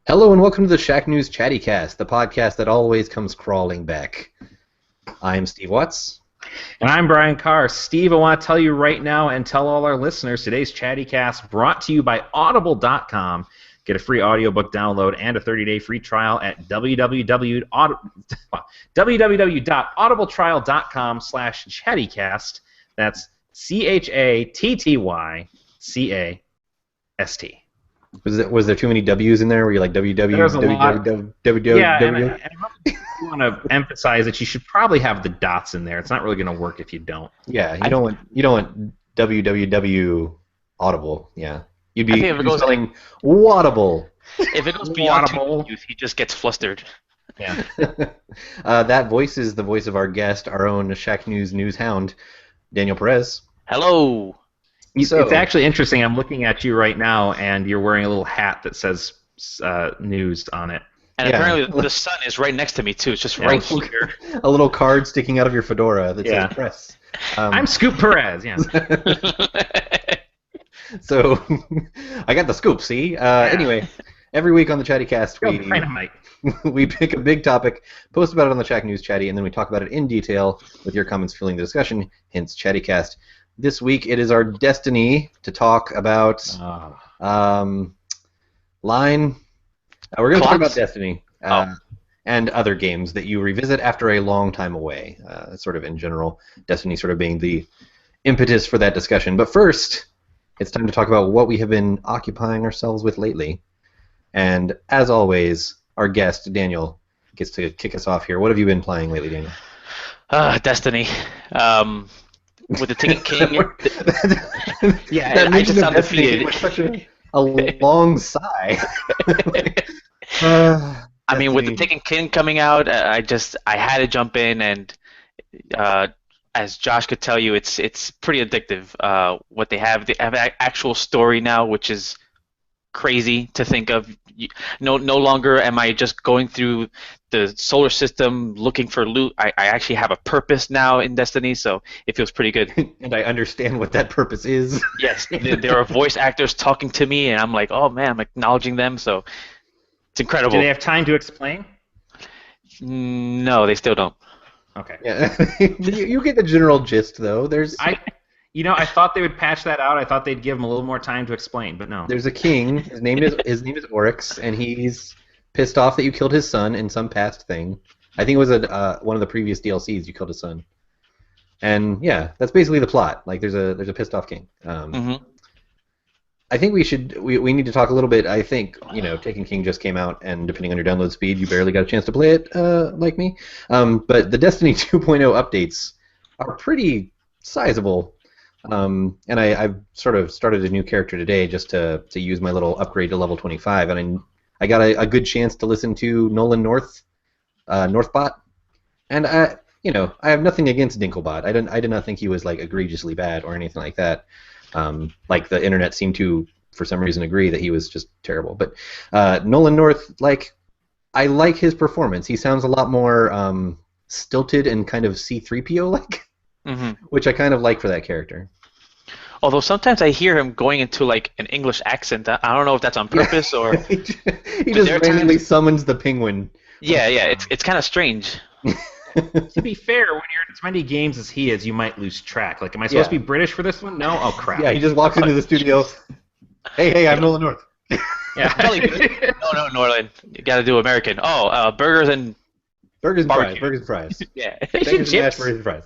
Hello and welcome to the Shack News Chattycast, the podcast that always comes crawling back. I'm Steve Watts. And I'm Brian Carr. Steve, I want to tell you right now and tell all our listeners, today's Chattycast brought to you by Audible.com. Get a free audiobook download and a 30-day free trial at www.audibletrial.com/chattycast. That's ChattyCast. Was there too many W's in there? Were you like www? Yeah, and I want to emphasize that you should probably have the dots in there. It's not really going to work if you don't. Yeah, you don't want www Audible. Yeah, you'd be spelling Waudible. If it goes beyond 2 W's, he just gets flustered. Yeah. That voice is the voice of our guest, our own Shack News news hound, Daniel Perez. Hello. So, it's actually interesting. I'm looking at you right now, and you're wearing a little hat that says news on it. And apparently the sun is right next to me, too. It's just right here. A little card sticking out of your fedora that says press. I'm Scoop Perez, yeah. So, I got the scoop, see? Anyway, every week on the Chattycast, we pick a big topic, post about it on the Shack News Chatty, and then we talk about it in detail with your comments fueling the discussion, hence Chattycast. This week it is our destiny to talk about line. We're going to talk about Destiny and other games that you revisit after a long time away. Sort of in general, Destiny sort of being the impetus for that discussion. But first, it's time to talk about what we have been occupying ourselves with lately. And as always, our guest Daniel gets to kick us off here. What have you been playing lately, Daniel? Destiny. With the Taken King. I just sound defeated. Such a long sigh. I mean, with the Taken King coming out, I had to jump in, and as Josh could tell you, it's pretty addictive. What they have an actual story now, which is crazy to think of. No longer am I just going through the solar system looking for loot. I actually have a purpose now in Destiny, so it feels pretty good. And I understand what that purpose is. Yes, there are voice actors talking to me, and I'm like, oh man, I'm acknowledging them, so it's incredible. Do they have time to explain? No, they still don't. Okay. Yeah, you get the general gist, though. I thought they would patch that out. I thought they'd give him a little more time to explain, but no. There's a king. His name is Oryx, and he's pissed off that you killed his son in some past thing. I think it was one of the previous DLCs. You killed his son, and yeah, that's basically the plot. Like there's a pissed off king. I think we need to talk a little bit. I think Taken King just came out, and depending on your download speed, you barely got a chance to play it, like me. But the Destiny 2.0 updates are pretty sizable. And I've sort of started a new character today just to use my little upgrade to level 25, and I got a good chance to listen to Nolan Northbot, and I have nothing against Dinklebot. I did not think he was like egregiously bad or anything like that. Like the internet seemed to for some reason agree that he was just terrible. But Nolan North, I like his performance. He sounds a lot more stilted and kind of C-3PO like. Which I kind of like for that character. Although sometimes I hear him going into like an English accent. I don't know if that's on purpose or he just randomly summons the penguin. Yeah, it's kind of strange. To be fair, when you're in as many games as he is, you might lose track. Like, am I supposed to be British for this one? No? Oh, crap. Yeah, he just walks into the studio. Hey, I'm Nolan North. Yeah. No, Norland. You got to do American. Oh, burgers and fries. Burgers and fries. Yeah. Burgers and fries.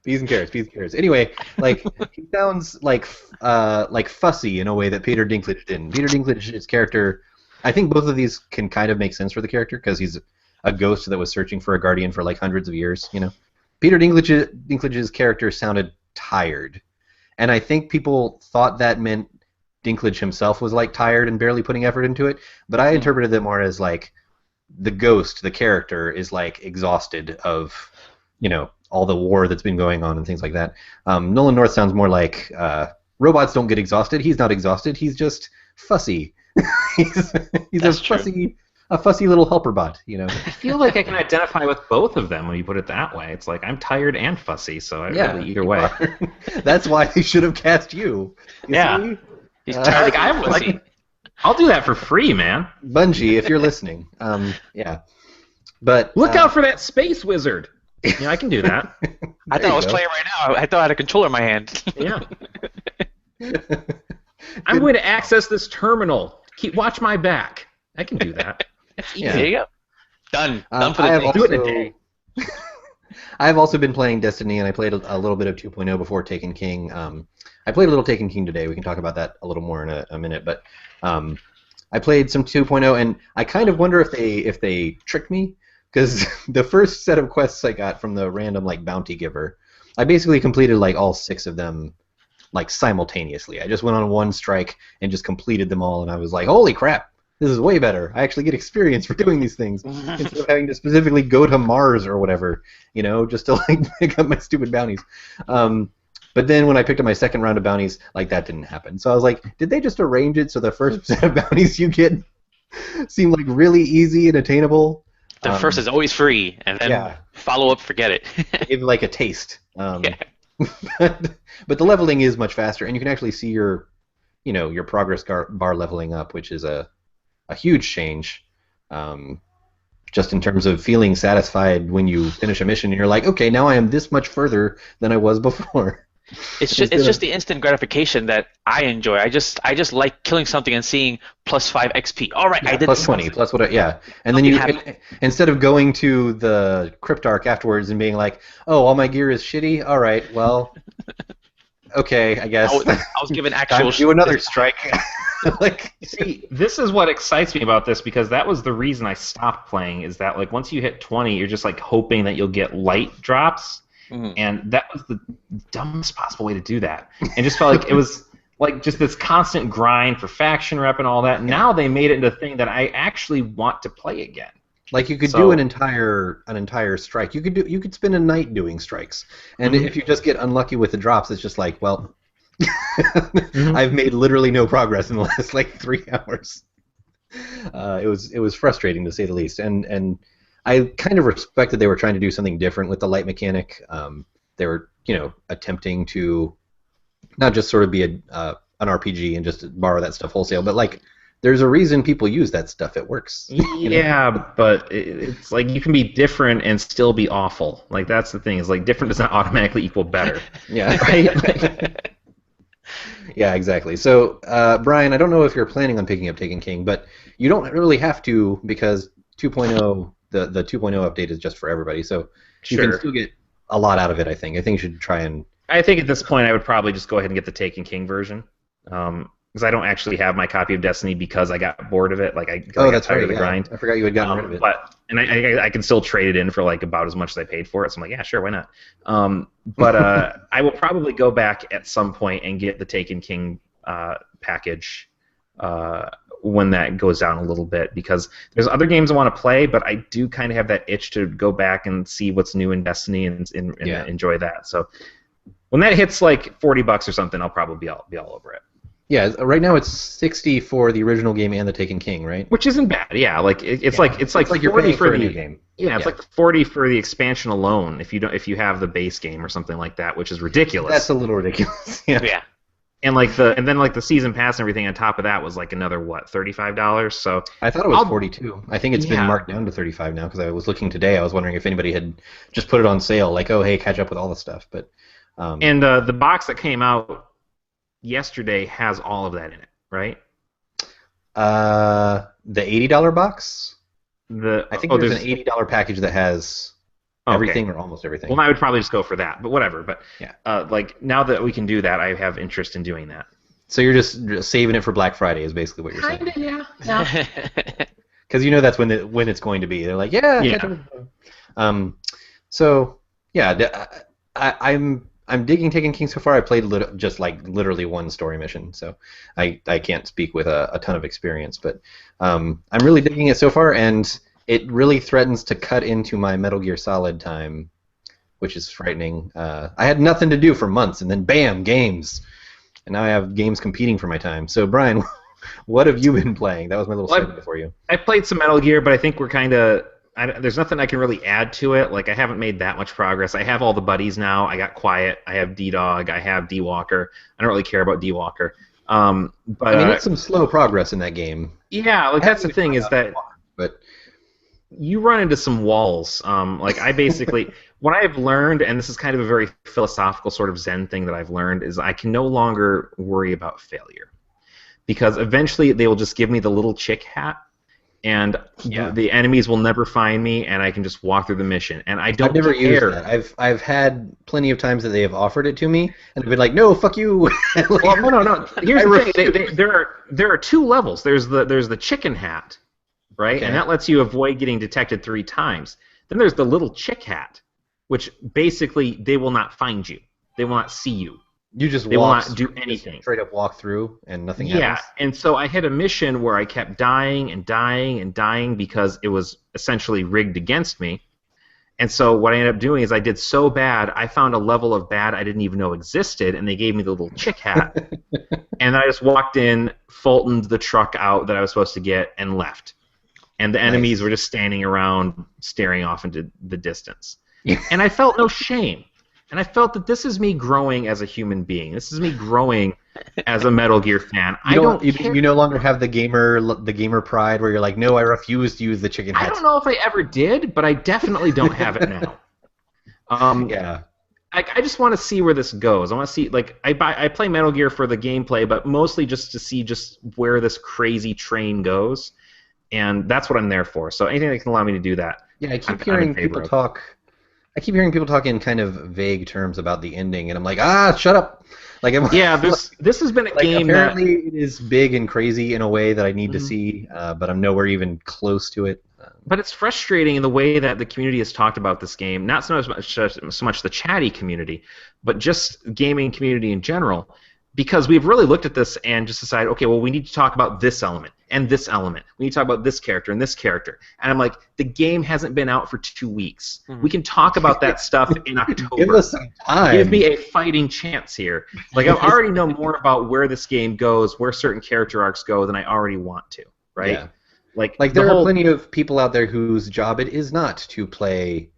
Peas and carrots. Anyway, he sounds like fussy in a way that Peter Dinklage didn't. Peter Dinklage's character, I think both of these can kind of make sense for the character because he's a ghost that was searching for a guardian for like hundreds of years. Peter Dinklage's character sounded tired, and I think people thought that meant Dinklage himself was like tired and barely putting effort into it. But I interpreted it more as like the ghost, the character, is like exhausted of all the war that's been going on and things like that. Nolan North sounds more like robots don't get exhausted. He's not exhausted. He's just fussy. he's a fussy little helper bot. I feel like I can identify with both of them when you put it that way. It's like I'm tired and fussy, so really either way. That's why they should have cast you. See? He's tired. I'm fussy. I'll do that for free, man. Bungie, if you're listening, yeah. But Look out for that space wizard. Yeah, I can do that. I thought I was playing right now. I thought I had a controller in my hand. Yeah. I'm going to access this terminal. Watch my back. I can do that. That's easy. Yeah. There you go. Done. Done for the day. Do it in a day. I've also been playing Destiny, and I played a little bit of 2.0 before Taken King. I played a little Taken King today. We can talk about that a little more in a minute. But I played some 2.0, and I kind of wonder if they tricked me, because the first set of quests I got from the random bounty giver, I basically completed all 6 of them simultaneously. I just went on one strike and just completed them all, and I was like, holy crap, this is way better. I actually get experience for doing these things instead of having to specifically go to Mars or whatever, just to pick up my stupid bounties. But then when I picked up my second round of bounties, that didn't happen. So I was like, did they just arrange it so the first set of bounties you get seem really easy and attainable? The first is always free, and then follow up, forget it. Give a taste. But the leveling is much faster, and you can actually see your progress bar leveling up, which is a huge change. Just in terms of feeling satisfied when you finish a mission, and you're like, okay, now I am this much further than I was before. It's just the instant gratification that I enjoy. I just like killing something and seeing +5 XP. All right, I did plus 20, plus what? And then instead of going to the Cryptarch afterwards and being like, oh, all my gear is shitty. All right, well, okay, I guess. I was given actual. Do another strike. See, this is what excites me about this, because that was the reason I stopped playing. Is that once you hit 20, you're just hoping that you'll get light drops. Mm-hmm. And that was the dumbest possible way to do that. And just felt like it was just this constant grind for faction rep and all that. Yeah. Now they made it into a thing that I actually want to play again. You could do an entire strike. You could spend a night doing strikes. And if you just get unlucky with the drops, it's just well, I've made literally no progress in the last 3 hours. It was frustrating to say the least. And I kind of respected they were trying to do something different with the light mechanic. They were, attempting to not just sort of be an RPG and just borrow that stuff wholesale, but there's a reason people use that stuff. It works. Yeah, but it's you can be different and still be awful. That's the thing. Is different does not automatically equal better. Yeah. Right. Yeah, exactly. So, Brian, I don't know if you're planning on picking up Taken King, but you don't really have to, because 2.0. The 2.0 update is just for everybody, so you can still get a lot out of it, I think. I think you should try and... I think at this point I would probably just go ahead and get the Taken King version, because I don't actually have my copy of Destiny because I got bored of it. I got tired of the grind. I forgot you had gotten rid of it. And I can still trade it in for about as much as I paid for it, so I'm yeah, sure, why not? But I will probably go back at some point and get the Taken King package when that goes down a little bit, because there's other games I want to play, but I do kind of have that itch to go back and see what's new in Destiny and enjoy that. So when that hits $40 or something, I'll probably be all over it. Yeah, right now it's $60 for the original game and the Taken King, right? Which isn't bad. Yeah, it's like you're paying for a new game. Yeah, it's $40 for the expansion alone if you have the base game or something like that, which is ridiculous. That's a little ridiculous. Yeah. And the season pass and everything on top of that was another $35. So I thought it was $42. I think it's been marked down to $35 now, because I was looking today. I was wondering if anybody had just put it on sale, oh hey, catch up with all the stuff. But and the box that came out yesterday has all of that in it, right? The $80 box. I think there's an $80 package that has everything or almost everything. Well, I would probably just go for that, but whatever. But now that we can do that, I have interest in doing that. So you're just saving it for Black Friday is basically what you're saying. Kinda, yeah. Because that's when it's going to be. They're yeah. So yeah, I'm digging Taken King so far. I played just literally one story mission, so I can't speak with a ton of experience, but I'm really digging it so far, and it really threatens to cut into my Metal Gear Solid time, which is frightening. I had nothing to do for months, and then bam, games. And now I have games competing for my time. So, Brian, what have you been playing? That was my little segment for you. I played some Metal Gear, but I think we're kind of... there's nothing I can really add to it. I haven't made that much progress. I have all the buddies now. I got Quiet. I have D-Dog. I have D-Walker. I don't really care about D-Walker. But I mean, it's some slow progress in that game. yeah, like that's the thing is that But you run into some walls. Like I basically, what I've learned, and this is kind of a very philosophical sort of Zen thing that I've learned, is I can no longer worry about failure, because eventually they will just give me the little chick hat, and the enemies will never find me, and I can just walk through the mission, and I don't I've never used care. that. I've had plenty of times that they have offered it to me, and I've been like, no, fuck you. Well, no. Here's the thing: there are two levels. There's the chicken hat, right, Okay. and that lets you avoid getting detected 3 times. Then there's the little chick hat, which basically they will not find you. They will not see you. You just They will walk, not do anything. straight up walk through, and nothing Yeah, happens. and so I had a mission where I kept dying and dying and dying because it was essentially rigged against me. And so what I ended up doing is I did so bad, I found a level of bad I didn't even know existed, and they gave me the little chick hat. And I just walked in, Fultoned the truck out that I was supposed to get, and left. And the enemies were just standing around, staring off into the distance. And I felt no shame. And I felt that this is me growing as a human being. This is me growing as a Metal Gear fan. You no longer have the gamer pride where you're like, no, I refuse to use the chicken hat. I don't know if I ever did, but I definitely don't have it now. Yeah. I just want to see where this goes. I want to see, like, I play Metal Gear for the gameplay, but mostly just to see just where this crazy train goes, and that's what I'm there for. So anything that can allow me to do that. Yeah, I keep hearing people talk. I keep hearing people talk in kind of vague terms about the ending, and I'm like, shut up. Like, this has been a game apparently it is big and crazy in a way that I need to see, but I'm nowhere even close to it. But it's frustrating in the way that the community has talked about this game, not so much the chatty community, but just gaming community in general, because we've really looked at this and just decided, okay, well, we need to talk about this element and this element. We need to talk about this character and this character. And I'm like, the game hasn't been out for 2 weeks. We can talk about that stuff in October. Give us some time. Give me a fighting chance here. Like, I already know more about where this game goes, where certain character arcs go, than I already want to, right? Yeah. Like there are plenty of people out there whose job it is not to play,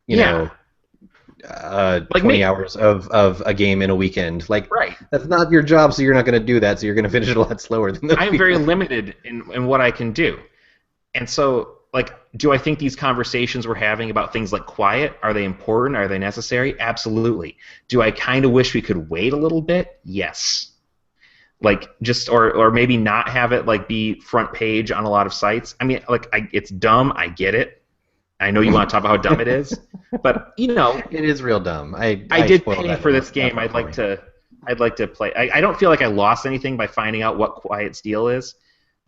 you know, 20 hours of a game in a weekend. Like, that's not your job, so you're not going to do that, so you're going to finish it a lot slower than those I'm people. very limited in what I can do. And so, like, do I think these conversations we're having about things like quiet, are they important? Are they necessary? Absolutely. Do I kind of wish we could wait a little bit? Yes. Like, just, or maybe not have it, like, be front page on a lot of sites. I mean, like, it's dumb. I get it. I know you want to talk about how dumb it is, but, you know, it is real dumb. I did pay for this game. I'd like to play. I don't feel like I lost anything by finding out what Quiet Steel is,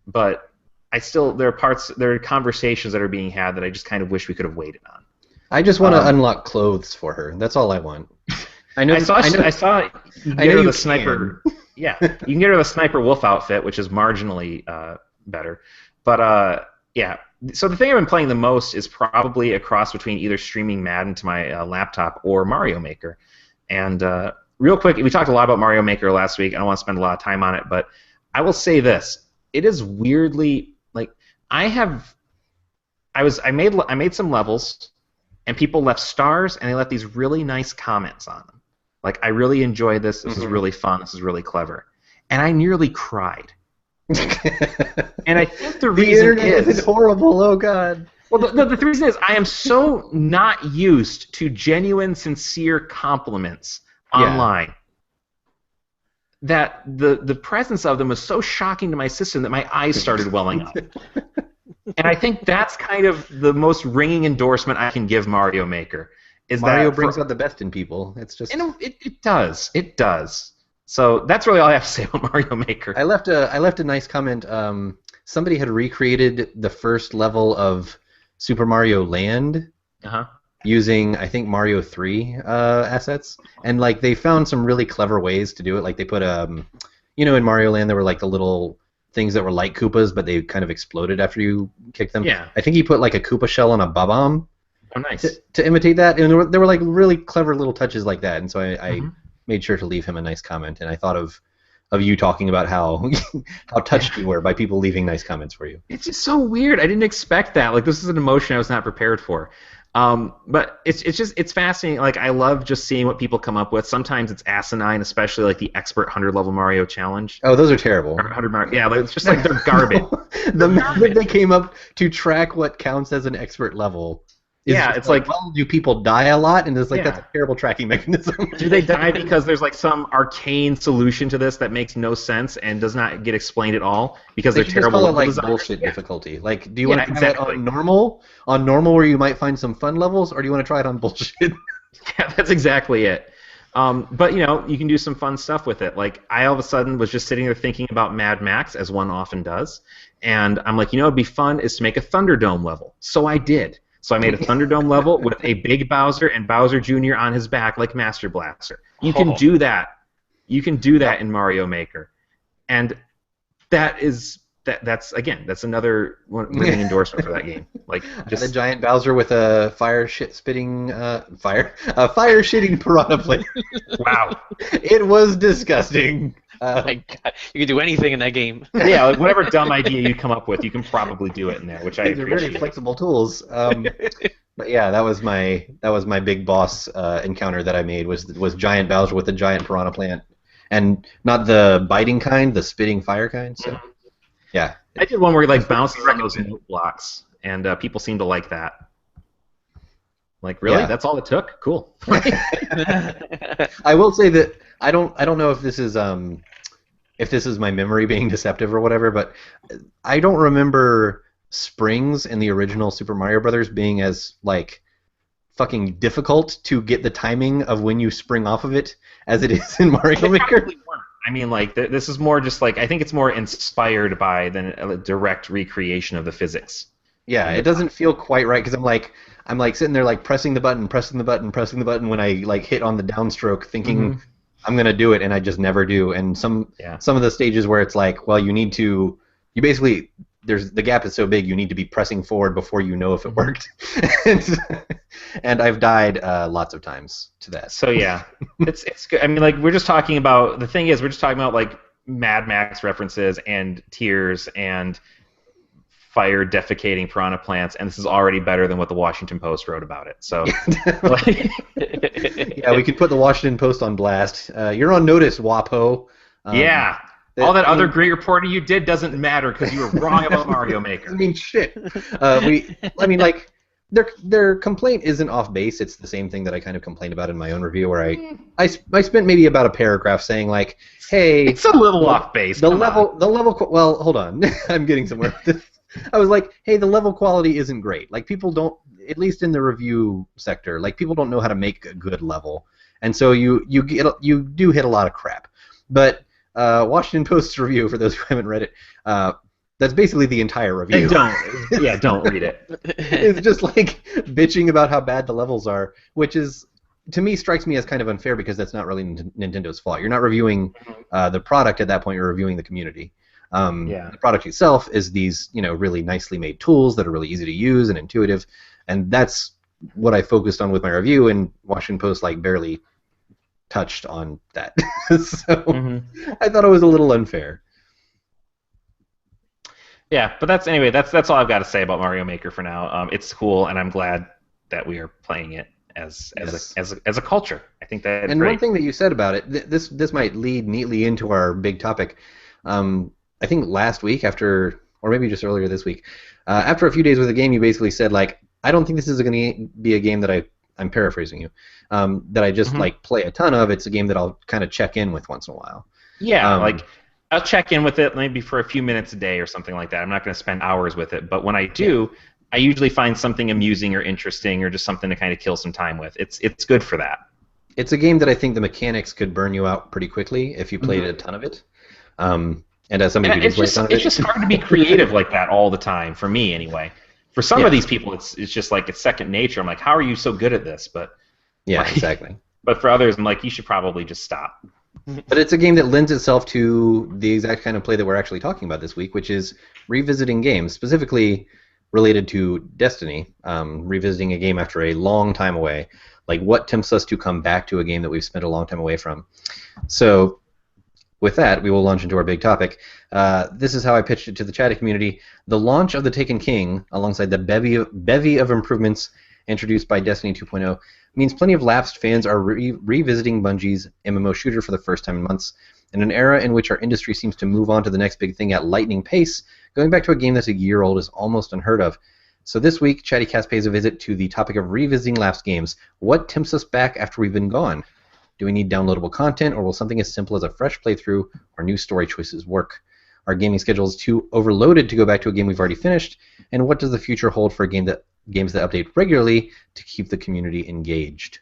but there are conversations that are being had that I just kind of wish we could have waited on. I just want to unlock clothes for her. That's all I want. I saw you get her the sniper. Yeah, you can get her the Sniper Wolf outfit, which is marginally better. But yeah, so the thing I've been playing the most is probably a cross between either streaming Madden to my laptop or Mario Maker. And real quick, we talked a lot about Mario Maker last week. I don't want to spend a lot of time on it, but I will say this: it is weirdly like I made some levels, and people left stars, and they left these really nice comments on them. Like, I really enjoyed this. This is really fun. This is really clever. And I nearly cried. And I think the reason is horrible. Oh God. Well, the reason is I am so not used to genuine, sincere compliments online that the presence of them was so shocking to my system that my eyes started welling up. And I think that's kind of the most ringing endorsement I can give Mario Maker. Mario brings out the best in people. It's just it does. It does. So that's really all I have to say about Mario Maker. I left a nice comment. Somebody had recreated the first level of Super Mario Land using, I think, Mario 3 assets, and like they found some really clever ways to do it. Like they put in Mario Land there were like the little things that were like Koopas, but they kind of exploded after you kicked them. Yeah. I think he put like a Koopa shell on a Bob-omb. Oh, nice. To imitate that, and there were like really clever little touches like that, and so I made sure to leave him a nice comment, and I thought of you talking about how touched you were by people leaving nice comments for you. It's just so weird. I didn't expect that. Like, this is an emotion I was not prepared for. But it's fascinating. Like I love just seeing what people come up with. Sometimes it's asinine, especially like the expert 100 level Mario challenge. Oh, those are terrible. 100 Mario, yeah, like, it's just like they're garbage. The method they came up to track what counts as an expert level. It's like, well, do people die a lot? And it's like, that's a terrible tracking mechanism. Do they die because there's like some arcane solution to this that makes no sense and does not get explained at all because they're terrible? Just call it like bullshit difficulty. Like, do you want to try it on normal? On normal, where you might find some fun levels, or do you want to try it on bullshit? Yeah, that's exactly it. But you can do some fun stuff with it. Like I all of a sudden was just sitting there thinking about Mad Max, as one often does, and I'm like, it'd be fun is to make a Thunderdome level. So I did. So I made a Thunderdome level with a big Bowser and Bowser Jr. on his back like Master Blaster. You can do that. You can do that in Mario Maker, and that's another living endorsement for that game. Like just a giant Bowser with a fire-shitting piranha plant. Wow, it was disgusting. My God, you can do anything in that game. Yeah, like whatever dumb idea you come up with, you can probably do it in there, which I appreciate. They're very flexible tools. But yeah, that was my big boss encounter that I made was giant Bowser with a giant piranha plant, and not the biting kind, the spitting fire kind. So yeah, I did one where he like bounces on those note blocks, and people seem to like that. Like really, that's all it took? Cool. I will say that I don't know if this is my memory being deceptive or whatever, but I don't remember springs in the original Super Mario Brothers being as like fucking difficult to get the timing of when you spring off of it as it is in Mario Maker. I mean, like this is more just like I think it's more inspired by than a direct recreation of the physics. Yeah, it doesn't feel quite right because I'm like sitting there like pressing the button when I like hit on the downstroke, thinking I'm gonna do it, and I just never do. And some of the stages where it's like, well, you basically the gap is so big, you need to be pressing forward before you know if it worked. And I've died lots of times to that. So yeah, it's good. I mean, like we're just talking about like Mad Max references and tears and fire defecating piranha plants, and this is already better than what the Washington Post wrote about it. So, yeah, we could put the Washington Post on blast. You're on notice, WAPO. All that other great reporting you did doesn't matter because you were wrong about Mario Maker. I mean, shit. Their complaint isn't off base. It's the same thing that I kind of complained about in my own review, where I spent maybe about a paragraph saying like, hey, it's a little off base. The level. Well, hold on, I'm getting somewhere. I was like, hey, the level quality isn't great. Like, people don't, at least in the review sector, like, people don't know how to make a good level. And so you do hit a lot of crap. But Washington Post's review, for those who haven't read it, that's basically the entire review. Don't read it. It's just like bitching about how bad the levels are, which is, to me, strikes me as kind of unfair because that's not really Nintendo's fault. You're not reviewing the product at that point, you're reviewing the community. The product itself is these, really nicely made tools that are really easy to use and intuitive, and that's what I focused on with my review. And Washington Post barely touched on that, so I thought it was a little unfair. Yeah, but that's all I've got to say about Mario Maker for now. It's cool, and I'm glad that we are playing it as a culture. I think that's and great. One thing that you said about it, this might lead neatly into our big topic. I think last week, or maybe just earlier this week, after a few days with the game, you basically said, I don't think this is going to be a game that I'm paraphrasing you, that I just play a ton of. It's a game that I'll kind of check in with once in a while. Yeah, I'll check in with it maybe for a few minutes a day or something like that. I'm not going to spend hours with it, but when I do, I usually find something amusing or interesting or just something to kind of kill some time with. It's good for that. It's a game that I think the mechanics could burn you out pretty quickly if you played a ton of it. And as somebody who did play a ton of it, it's just hard to be creative like that all the time, for me anyway. For some of these people, it's just like it's second nature. I'm like, how are you so good at this? But exactly. But for others, I'm like, you should probably just stop. But it's a game that lends itself to the exact kind of play that we're actually talking about this week, which is revisiting games, specifically related to Destiny, revisiting a game after a long time away. Like, what tempts us to come back to a game that we've spent a long time away from? So, with that, we will launch into our big topic. This is how I pitched it to the chatty community. The launch of the Taken King, alongside the bevy of improvements introduced by Destiny 2.0, means plenty of lapsed fans are revisiting Bungie's MMO shooter for the first time in months. In an era in which our industry seems to move on to the next big thing at lightning pace, going back to a game that's a year old is almost unheard of. So this week, Chattycast pays a visit to the topic of revisiting lapsed games. What tempts us back after we've been gone? Do we need downloadable content, or will something as simple as a fresh playthrough or new story choices work? Our gaming schedule is too overloaded to go back to a game we've already finished, and what does the future hold for games that update regularly to keep the community engaged?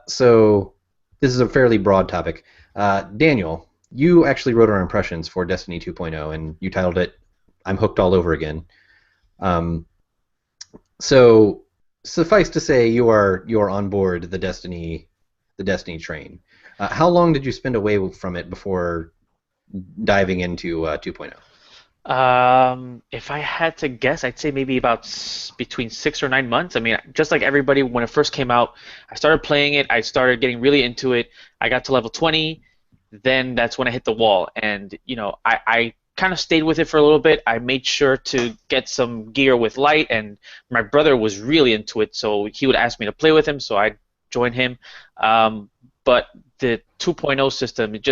So this is a fairly broad topic. Daniel, you actually wrote our impressions for Destiny 2.0, and you titled it "I'm Hooked All Over Again." So suffice to say, you are on board the Destiny train. How long did you spend away from it before diving into 2.0? If I had to guess, I'd say maybe about between 6 or 9 months. I mean, just like everybody, when it first came out, I started playing it. I started getting really into it. I got to level 20. Then that's when I hit the wall. And, I kind of stayed with it for a little bit. I made sure to get some gear with light, and my brother was really into it, so he would ask me to play with him, so I'd join him. But the 2.0 system, it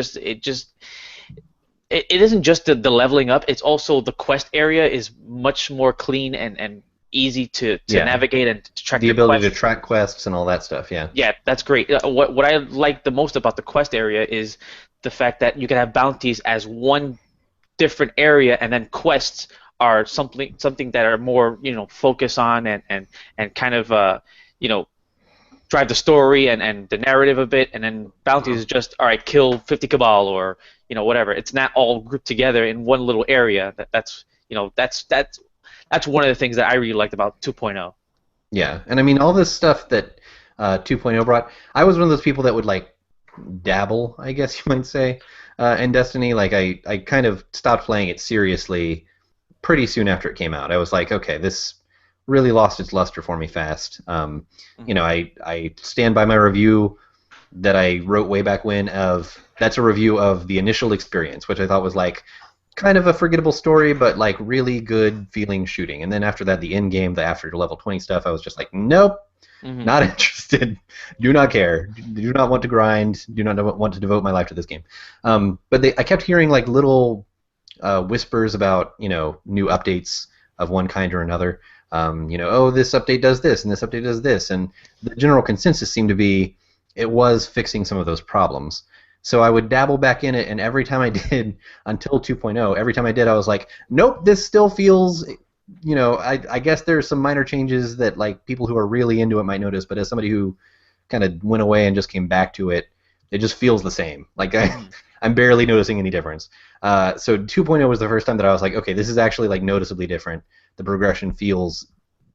isn't just the leveling up, it's also the quest area is much more clean and easy to navigate and to track the ability to track quests and all that stuff. Yeah, that's great. What I like the most about the quest area is the fact that you can have bounties as one different area, and then quests are something that are more focus on and kind of drive the story and the narrative a bit, and then bounties is just, all right, kill 50 Cabal or whatever. It's not all grouped together in one little area. That's one of the things that I really liked about 2.0. Yeah, and I mean all this stuff that 2.0 brought. I was one of those people that would dabble, I guess you might say, in Destiny. I kind of stopped playing it seriously pretty soon after it came out. I was like, okay, this really lost its luster for me fast. I stand by my review that I wrote way back when that's a review of the initial experience, which I thought was kind of a forgettable story, but really good feeling shooting. And then after that, the end game, the after level 20 stuff, I was just like, nope, not interested. Do not care. Do not want to grind. Do not want to devote my life to this game. But I kept hearing little whispers about new updates of one kind or another. This update does this and this update does this, and the general consensus seemed to be it was fixing some of those problems. So I would dabble back in it, and every time I did, until 2.0, every time I did, I was like, nope, this still feels, I guess there's some minor changes that people who are really into it might notice, but as somebody who kind of went away and just came back to it, it just feels the same. I'm barely noticing any difference. So 2.0 was the first time that I was like, okay, this is actually noticeably different. The progression feels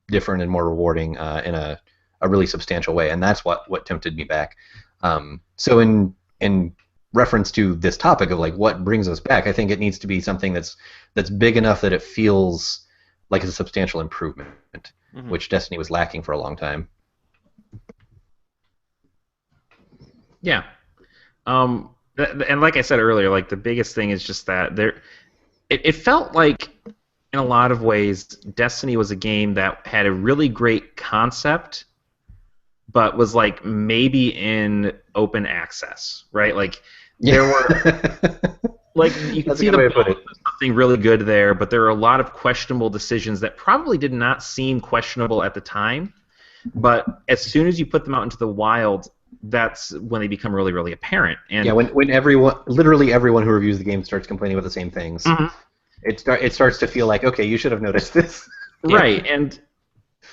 different and more rewarding in a really substantial way, and that's what tempted me back. So in reference to this topic of what brings us back, I think it needs to be something that's big enough that it feels like it's a substantial improvement, which Destiny was lacking for a long time. Yeah. And like I said earlier, the biggest thing is just that it felt like in a lot of ways Destiny was a game that had a really great concept, but was maybe in open access, right? There were you can see something really good there, but there are a lot of questionable decisions that probably did not seem questionable at the time, but as soon as you put them out into the wild, that's when they become really, really apparent. And when literally everyone who reviews the game starts complaining about the same things, it starts to feel like, okay, you should have noticed this. Right, and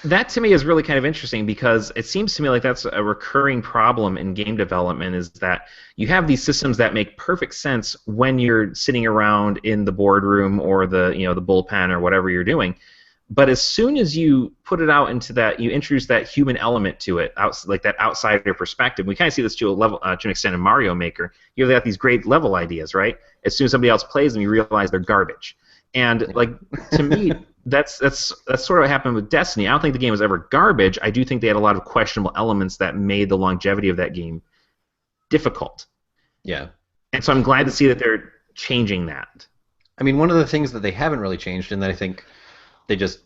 that to me is really kind of interesting because it seems to me like that's a recurring problem in game development, is that you have these systems that make perfect sense when you're sitting around in the boardroom or the the bullpen or whatever you're doing, but as soon as you put it out into that, you introduce that human element to it, that outsider perspective. We kind of see this to an extent in Mario Maker. You've got these great level ideas, right? As soon as somebody else plays them, you realize they're garbage. And to me, that's sort of what happened with Destiny. I don't think the game was ever garbage. I do think they had a lot of questionable elements that made the longevity of that game difficult. Yeah. And so I'm glad to see that they're changing that. I mean, one of the things that they haven't really changed, and that I think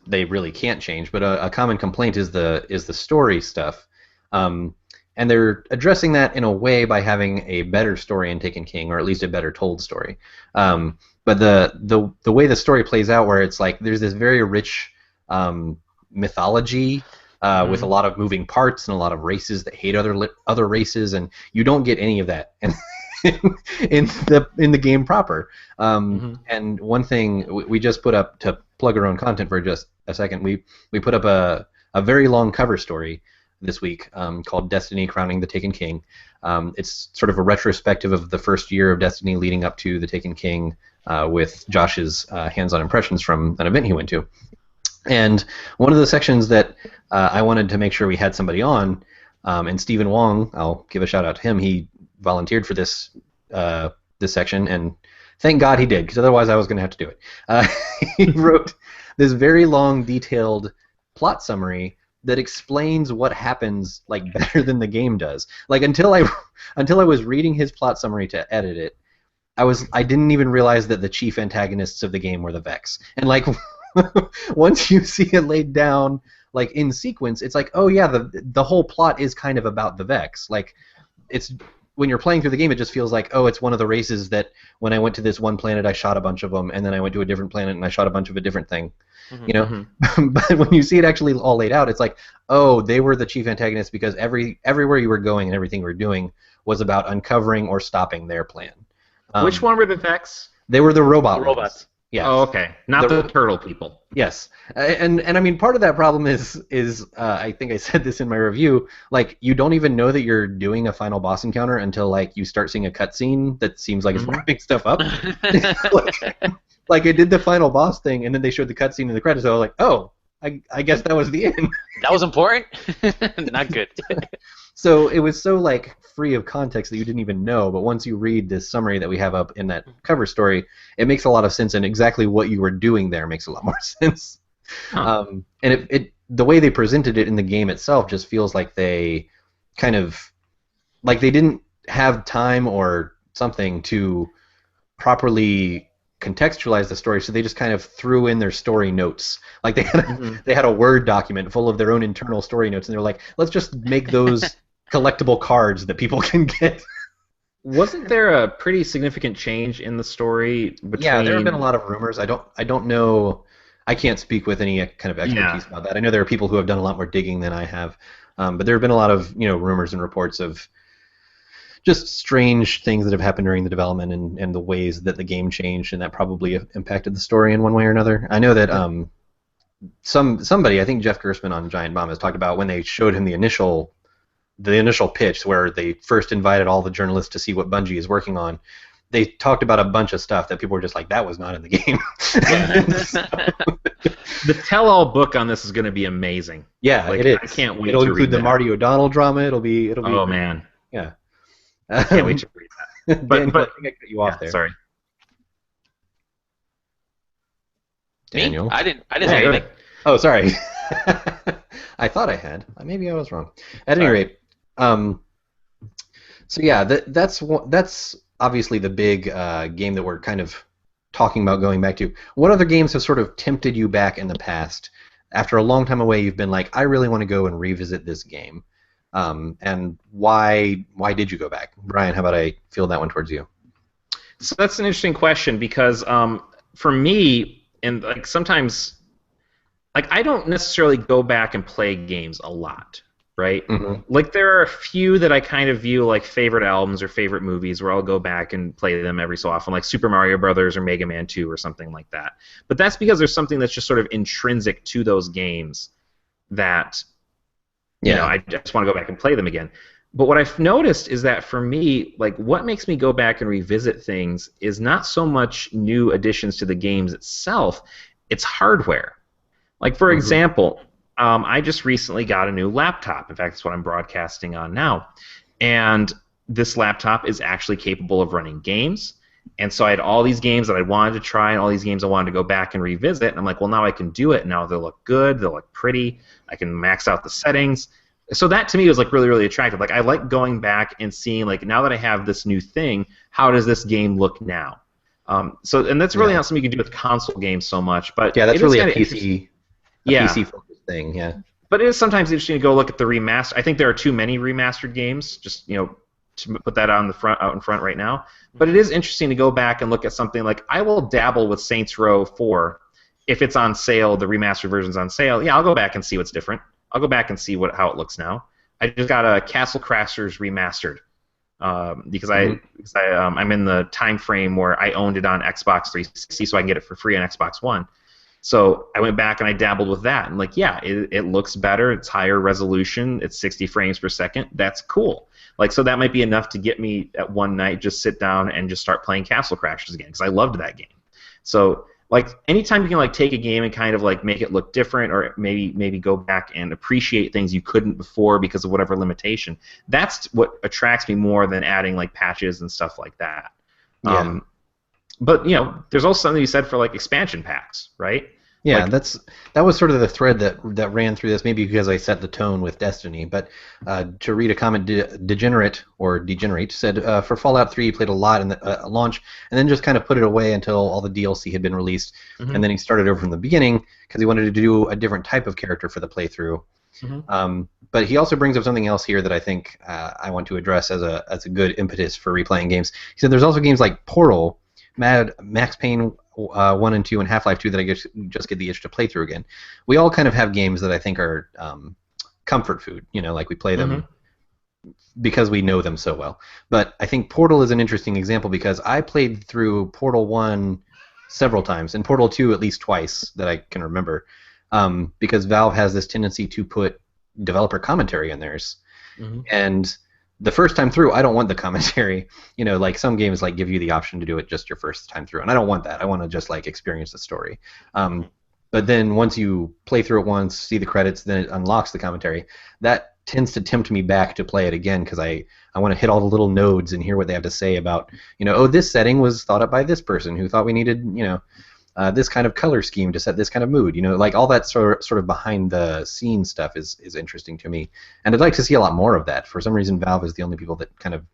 they really can't change. But a common complaint is the story stuff, and they're addressing that in a way by having a better story in Taken King, or at least a better told story. But the way the story plays out, where it's like there's this very rich mythology. With a lot of moving parts and a lot of races that hate other races, and you don't get any of that in the game proper. And one thing we just put up, to plug our own content for just a second, we put up a very long cover story this week called Destiny Crowning the Taken King. It's sort of a retrospective of the first year of Destiny leading up to the Taken King, with Josh's hands-on impressions from an event he went to. And one of the sections that I wanted to make sure we had somebody on, and Stephen Wong, I'll give a shout out to him. He volunteered for this section, and thank God he did, because otherwise I was going to have to do it. He wrote this very long, detailed plot summary that explains what happens like better than the game does. Like until I was reading his plot summary to edit it, I didn't even realize that the chief antagonists of the game were the Vex, and like. Once you see it laid down like in sequence, it's like, oh yeah, the whole plot is kind of about the Vex. Like, it's when you're playing through the game, it just feels like, oh, it's one of the races that when I went to this one planet, I shot a bunch of them, and then I went to a different planet and I shot a bunch of a different thing. You know, but when you see it actually all laid out, it's like, oh, they were the chief antagonists because everywhere you were going and everything you were doing was about uncovering or stopping their plan. Which one were the Vex? They were the robots. Yeah. Oh, okay. Not the turtle people. Yes, and I mean, part of that problem is I think I said this in my review. Like, you don't even know that you're doing a final boss encounter until like you start seeing a cutscene that seems like it's wrapping stuff up. like it did the final boss thing, and then they showed the cutscene in the credits. So I was like, oh, I guess that was the end. That was important. Not good. So it was so like free of context that you didn't even know, but once you read this summary that we have up in that cover story, it makes a lot of sense, and exactly what you were doing there makes a lot more sense. And it the way they presented it in the game itself just feels like they kind of like they didn't have time or something to properly contextualize the story, so they just kind of threw in their story notes. Like they had a Word document full of their own internal story notes, and they're like, let's just make those collectible cards that people can get. Wasn't there a pretty significant change in the story between? Yeah, there have been a lot of rumors. I don't know. I can't speak with any kind of expertise about that. I know there are people who have done a lot more digging than I have, but there have been a lot of rumors and reports of just strange things that have happened during the development and the ways that the game changed, and that probably impacted the story in one way or another. I know that somebody, I think Jeff Gerstmann on Giant Bomb, has talked about when they showed him the initial pitch where they first invited all the journalists to see what Bungie is working on. They talked about a bunch of stuff that people were just like, that was not in the game. The tell-all book on this is going to be amazing. Yeah, like, it is. I can't wait. It'll to include read the Marty O'Donnell drama. It'll be. Oh man. Yeah. Can't wait to read that. But I think I cut you off there. Sorry. Daniel. Me? I didn't say anything. Oh, sorry. I thought I had. Maybe I was wrong. At any rate, so yeah, that's obviously the big game that we're kind of talking about going back to. What other games have sort of tempted you back in the past? After a long time away, you've been like, I really want to go and revisit this game. And why did you go back? Brian, how about I field that one towards you? So that's an interesting question because for me, and like sometimes, like I don't necessarily go back and play games a lot, right? Like there are a few that I kind of view like favorite albums or favorite movies where I'll go back and play them every so often, like Super Mario Brothers or Mega Man 2 or something like that. But that's because there's something that's just sort of intrinsic to those games that I just want to go back and play them again. But what I've noticed is that for me, like what makes me go back and revisit things is not so much new additions to the games itself, it's hardware. Like for example, I just recently got a new laptop. In fact, that's what I'm broadcasting on now. And this laptop is actually capable of running games. And so I had all these games that I wanted to try and all these games I wanted to go back and revisit. And I'm like, well, now I can do it. Now they'll look good. They'll look pretty. I can max out the settings. So that to me was like really, really attractive. Like I like going back and seeing like now that I have this new thing, how does this game look now? And that's really not something you can do with console games so much. But yeah, that's really a PC a Yeah. PC-focused thing. Yeah. But it is sometimes interesting to go look at the remaster. I think there are too many remastered games. Just to put that out in front right now. But it is interesting to go back and look at something like I will dabble with Saints Row 4 if it's on sale. The remastered version's on sale. Yeah, I'll go back and see what's different. I'll go back and see how it looks now. I just got a Castle Crashers remastered because I'm in the time frame where I owned it on Xbox 360, so I can get it for free on Xbox One. So I went back and I dabbled with that, and it looks better. It's higher resolution. It's 60 frames per second. That's cool. So that might be enough to get me at one night just sit down and just start playing Castle Crashers again because I loved that game. So anytime you can take a game and kind of make it look different, or maybe go back and appreciate things you couldn't before because of whatever limitation, that's what attracts me more than adding patches and stuff like that. Yeah. But there's also something you said for expansion packs, right? Yeah, that was sort of the thread that ran through this. Maybe because I set the tone with Destiny, but to read a comment, Degenerate said for Fallout 3 he played a lot in the launch, and then just kind of put it away until all the DLC had been released, and then he started over from the beginning because he wanted to do a different type of character for the playthrough. But he also brings up something else here that I think I want to address as a good impetus for replaying games. He said there's also games like Portal, Max Payne 1 and 2, and Half-Life 2 that I just get the itch to play through again. We all kind of have games that I think are comfort food. We play them because we know them so well. But I think Portal is an interesting example because I played through Portal 1 several times, and Portal 2 at least twice that I can remember, because Valve has this tendency to put developer commentary in theirs. And the first time through, I don't want the commentary. Some games give you the option to do it just your first time through, and I don't want that. I want to just experience the story. But then once you play through it once, see the credits, then it unlocks the commentary. That tends to tempt me back to play it again because I want to hit all the little nodes and hear what they have to say about this setting was thought up by this person who thought we needed this kind of color scheme to set this kind of mood. All that sort of behind the scenes stuff is interesting to me, and I'd like to see a lot more of that. For some reason, Valve is the only people that kind of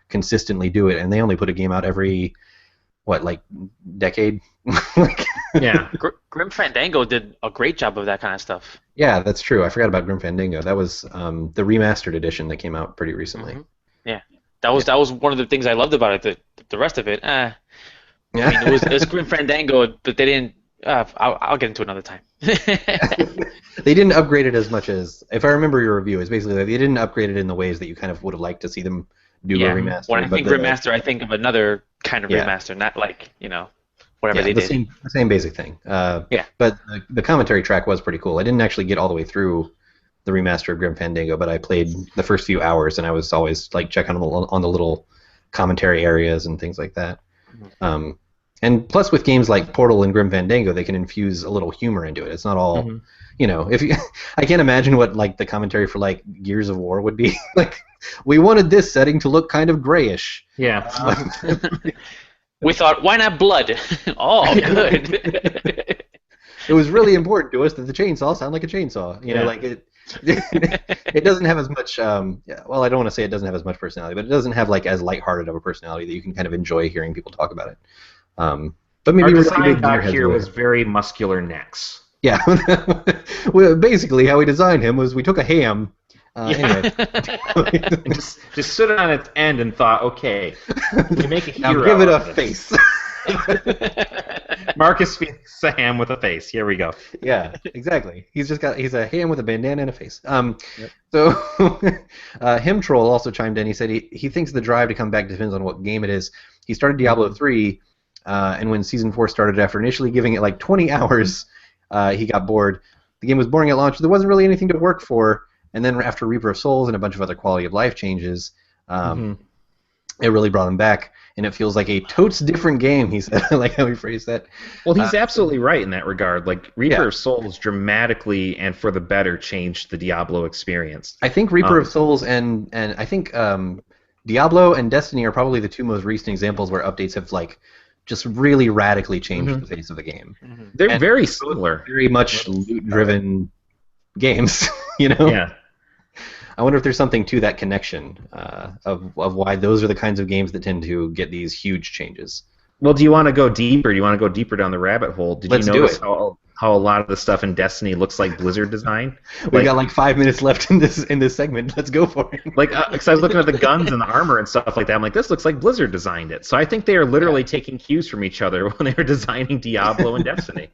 consistently do it, and they only put a game out every decade. Yeah. Grim Fandango did a great job of that kind of stuff. Yeah, that's true. I forgot about Grim Fandango. That was the remastered edition that came out pretty recently. Yeah, that was one of the things I loved about it. The rest of it, yeah. I mean, it was Grim Fandango, but they didn't. I'll get into it another time. They didn't upgrade it as much as, if I remember your review, it's basically that they didn't upgrade it in the ways that you kind of would have liked to see them do a remaster. When I think remaster, I think of another kind of remaster, not whatever they did. The same basic thing. But the commentary track was pretty cool. I didn't actually get all the way through the remaster of Grim Fandango, but I played the first few hours, and I was always checking on the little commentary areas and things like that. And plus, with games like Portal and Grim Fandango, they can infuse a little humor into it. It's not all, I can't imagine what the commentary for Gears of War would be. We wanted this setting to look kind of grayish. Yeah. We thought, why not blood? Oh, good. It was really important to us that the chainsaw sound like a chainsaw. It doesn't have as much. Well, I don't want to say it doesn't have as much personality, but it doesn't have as lighthearted of a personality that you can kind of enjoy hearing people talk about it. But maybe our design back here was very muscular necks. Yeah. Well, basically, how we designed him was we took a ham. Anyway. And just stood on its end and thought, okay, we make a hero. Now give it a face. Marcus Phoenix, a ham with a face. Here we go. Yeah, exactly. He's a ham with a bandana and a face. So Him Troll also chimed in. He said he thinks the drive to come back depends on what game it is. He started Diablo 3, and when Season 4 started, after initially giving it 20 hours, he got bored. The game was boring at launch. There wasn't really anything to work for. And then after Reaper of Souls and a bunch of other quality of life changes, it really brought him back. And it feels like a totes different game, he said. I like how he phrased that. Well, he's absolutely right in that regard. Reaper of Souls dramatically and for the better changed the Diablo experience. I think Reaper of Souls and I think Diablo and Destiny are probably the two most recent examples where updates have just really radically changed the face of the game. They're very similar. Very much loot-driven games, Yeah. I wonder if there's something to that connection of why those are the kinds of games that tend to get these huge changes. Well, do you want to go deeper? Do you want to go deeper down the rabbit hole? Let's you do notice it. how how a lot of the stuff in Destiny looks like Blizzard design. We got like 5 minutes left in this segment. Let's go for it. Like, because I was looking at the guns and the armor and stuff like that. I'm like, this looks like Blizzard designed it. So I think they are literally taking cues from each other when they were designing Diablo and Destiny.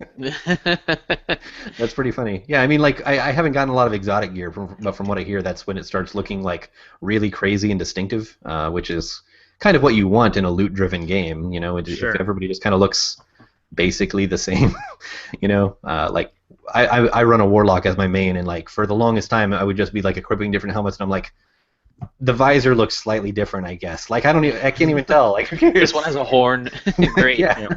That's pretty funny. Yeah, I mean, like, I haven't gotten a lot of exotic gear, but from what I hear, that's when it starts looking like really crazy and distinctive, which is kind of what you want in a loot-driven game. You know, if everybody just kind of looks basically the same. You know, like I run a warlock as my main, and like for the longest time I would just be like equipping different helmets, and I'm like, the visor looks slightly different, I guess. Like I can't even tell. Like who cares? This one has a horn. Great. Yeah.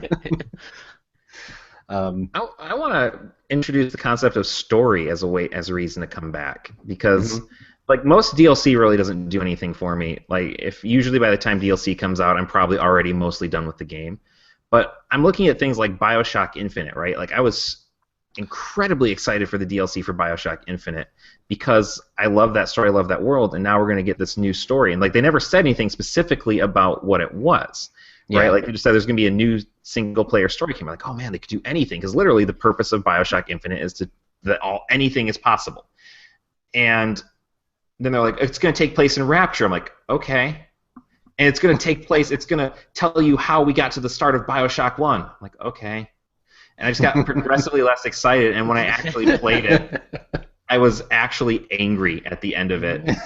I want to introduce the concept of story as a reason to come back, because like most DLC really doesn't do anything for me. Like if usually by the time DLC comes out, I'm probably already mostly done with the game. But I'm looking at things like BioShock Infinite, right? Like I was incredibly excited for the DLC for BioShock Infinite because I love that story, I love that world, and now we're going to get this new story. And like they never said anything specifically about what it was, right? Like they just said there's going to be a new single-player story. I'm like, oh man, they could do anything, because literally the purpose of BioShock Infinite is that anything is possible. And then they're like, it's going to take place in Rapture. I'm like, okay. And it's going to take place, it's going to tell you how we got to the start of BioShock 1. I'm like, okay. And I just got progressively less excited, and when I actually played it, I was actually angry at the end of it.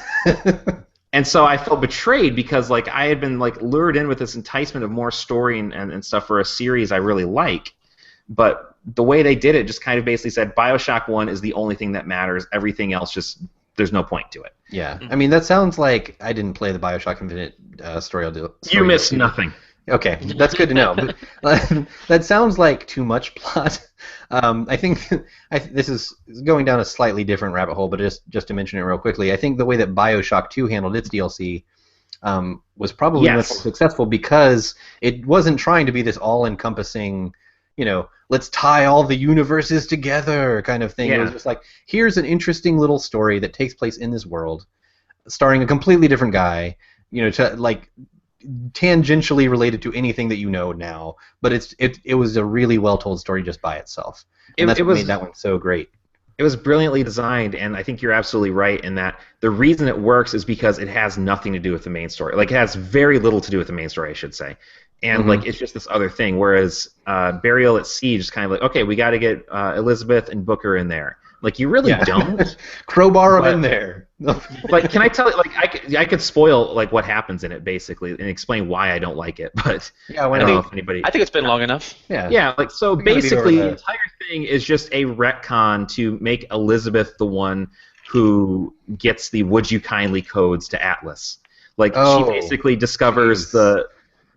And so I felt betrayed because like I had been like lured in with this enticement of more story and stuff for a series I really like. But the way they did it just kind of basically said BioShock 1 is the only thing that matters. Everything else just, there's no point to it. Yeah, I mean that sounds like I didn't play the BioShock Infinite story. You missed nothing. Okay, that's good to know. But, that sounds like too much plot. I think this is going down a slightly different rabbit hole, but just to mention it real quickly, I think the way that BioShock 2 handled its DLC was probably much more successful because it wasn't trying to be this all-encompassing, you know, let's tie all the universes together kind of thing. Yeah. It was just like, here's an interesting little story that takes place in this world, starring a completely different guy, you know, like tangentially related to anything that you know now, but it was a really well told story just by itself, and that's what made that one so great. It was brilliantly designed, and I think you're absolutely right in that the reason it works is because it has nothing to do with the main story. Like it has very little to do with the main story, I should say, and like it's just this other thing. Whereas Burial at Sea is kind of like, okay, we got to get Elizabeth and Booker in there. Like you really don't crowbar them in there. Like, can I tell you? Like, I could spoil like what happens in it basically and explain why I don't like it. But yeah, I don't know if anybody. I think it's been long enough. Yeah. Like so, basically, the entire thing is just a retcon to make Elizabeth the one who gets the "Would you kindly" codes to Atlas. Like she basically discovers the.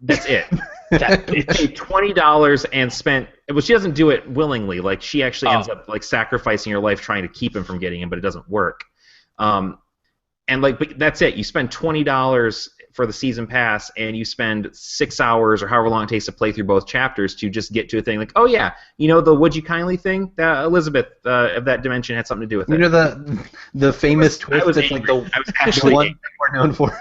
That's it. Paid $20 and spent. Well, she doesn't do it willingly. Like she actually ends up like sacrificing her life trying to keep him from getting him, but it doesn't work. And like, but that's it. You spend $20 for the season pass, and you spend 6 hours or however long it takes to play through both chapters to just get to a thing like, oh yeah, you know the "Would you kindly" thing? That Elizabeth of that dimension had something to do with it. You know the famous twist. That's like the one thing we're known for.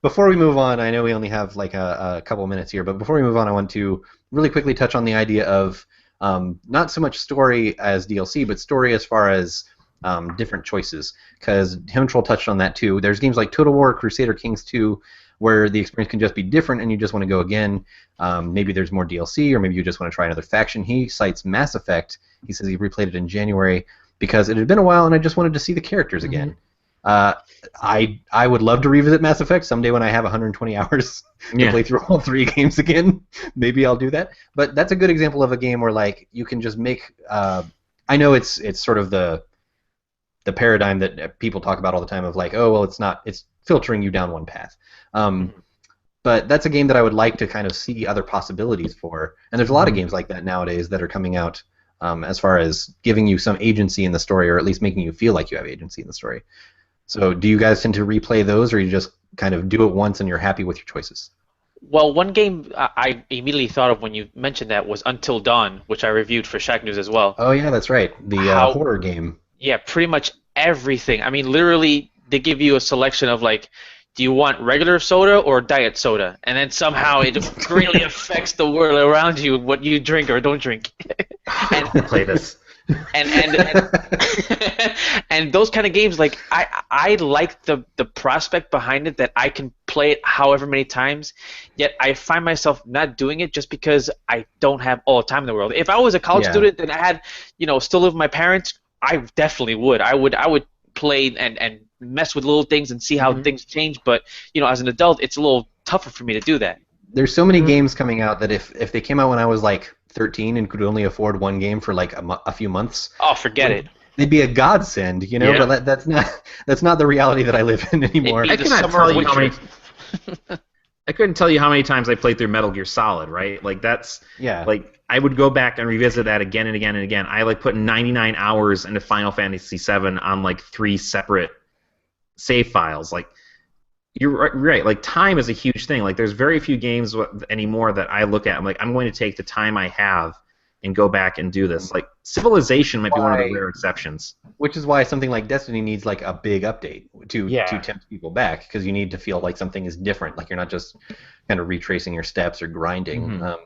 Before we move on, I know we only have like a couple minutes here, but before we move on, I want to really quickly touch on the idea of not so much story as DLC, but story as far as different choices, because Himtroll touched on that too. There's games like Total War, Crusader Kings 2, where the experience can just be different and you just want to go again. Maybe there's more DLC, or maybe you just want to try another faction. He cites Mass Effect. He says he replayed it in January because it had been a while and I just wanted to see the characters again. I would love to revisit Mass Effect someday when I have 120 hours to play through all 3 games again. Maybe I'll do that. But that's a good example of a game where like you can just make. I know it's sort of the paradigm that people talk about all the time of like, oh well, it's filtering you down one path. But that's a game that I would like to kind of see other possibilities for. And there's a lot of games like that nowadays that are coming out as far as giving you some agency in the story, or at least making you feel like you have agency in the story. So do you guys tend to replay those, or you just kind of do it once and you're happy with your choices? Well, one game I immediately thought of when you mentioned that was Until Dawn, which I reviewed for Shack News as well. Oh yeah, that's right. The horror game. Yeah, pretty much everything. I mean, literally, they give you a selection of like, do you want regular soda or diet soda? And then somehow it greatly affects the world around you, what you drink or don't drink. to play this. And those kind of games, like I like the prospect behind it that I can play it however many times, yet I find myself not doing it just because I don't have all the time in the world. If I was a college student and I had, still live with my parents, I definitely would. I would play and mess with little things and see how things change. But as an adult, it's a little tougher for me to do that. There's so many games coming out that if they came out when I was like 13 and could only afford one game for like a few months, oh, forget it. They'd be a godsend, Yeah. But that's not the reality that I live in anymore. I couldn't tell you how many times I played through Metal Gear Solid, right? Like that's like I would go back and revisit that again and again and again. I like put 99 hours into Final Fantasy VII on like 3 separate save files. Like you're right. Like time is a huge thing. Like there's very few games anymore that I look at. I'm like, I'm going to take the time I have and go back and do this. Like Civilization might be one of the rare exceptions. Which is why something like Destiny needs like a big update to tempt people back, because you need to feel like something is different. Like you're not just kind of retracing your steps or grinding. I